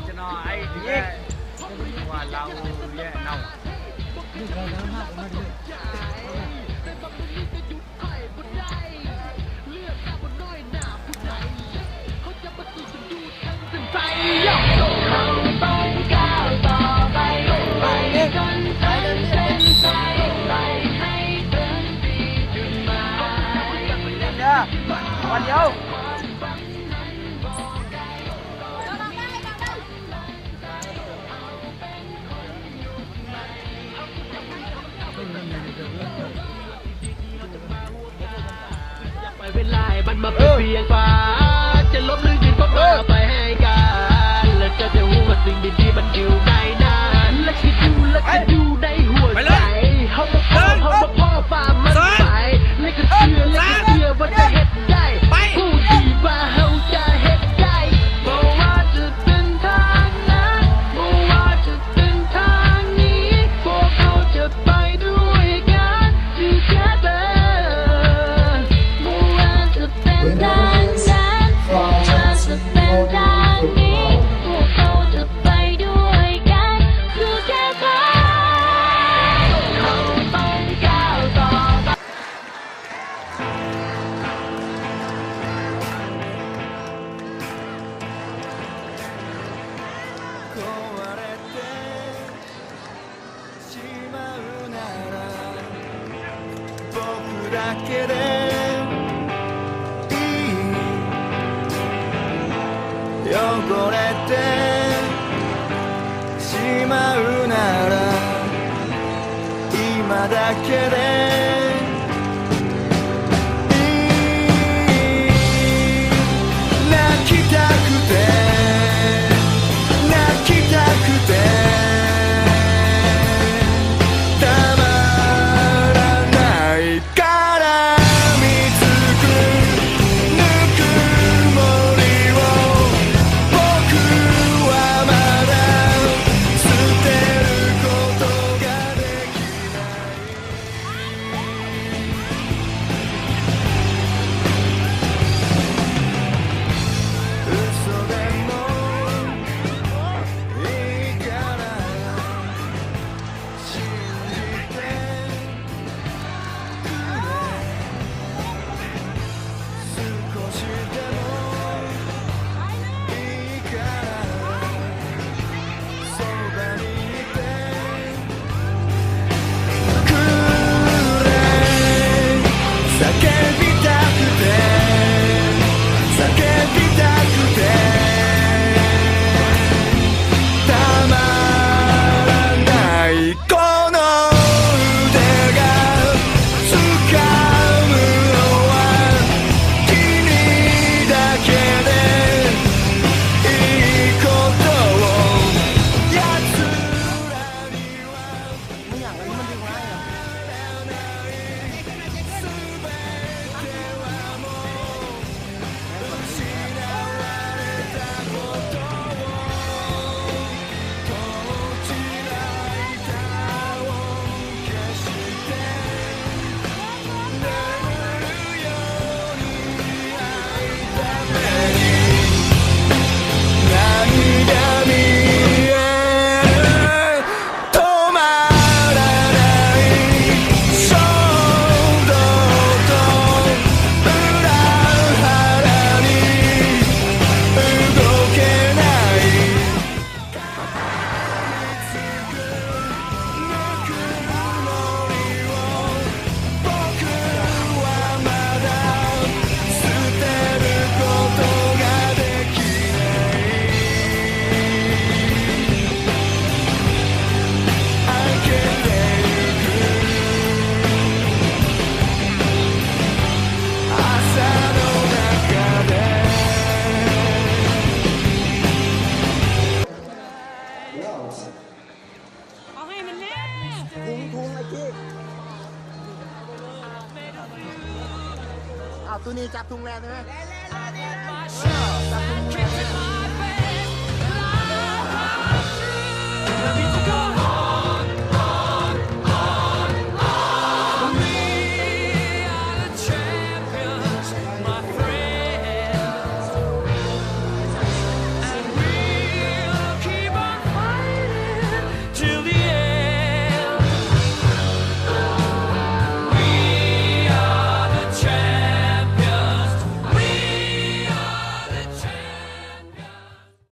ကျွန်တော်အဲ့ဒီကဟိုလောင်ရဲ့နောက်ဒီကလည်းမှာမတ်လေးวันเดียวไปเป็นลายมันมาเป็นเพียงฟ้าจะลบหรือยืนก็มาไปให้กันและจะได้รู้ว่าสิ่งดีๆมันอยู่ในนั้นและคิดดูในหัวใจเขามาพ่อฟ้ามันไปและก็เชื่อว่าจะเห็นได้ผู้ดีว่าเขาจะเห็นได้บอกว่าจะเป็นทางนั้นบอกว่าจะเป็นทางนี้พวกเขาจะไปด้วยกัน together บอกว่าจะเป็นทางนั้นบอกว่าจะเป็นทางนี้พวกเขาจะไปด้วยกัน together เขาต้องก้าวต่อไปだけでいい汚れてしまうなら今だけでいい泣きたくて泣きたくてたまらないから見つくぬくもりを僕はまだ捨てることができない嘘でもいいから信じて少しでもいいからそばにいてくれ叫びたくて叫びたくてたまらないこの腕が掴むのは君だけでいいことを奴らにはไม่อยากอะไรมันดีกว่า全てはもう失われたことを閉じられたを消して眠るように会いために涙見え止まらない衝動と裏腹に動けないぬくもりを僕はまだ捨てることができない開けてゆく朝の中でเอาให้มันแน่ ทุงไอ้กี้อ้าวตัวนี้จับทุงแลนใช่ไหมจับทุง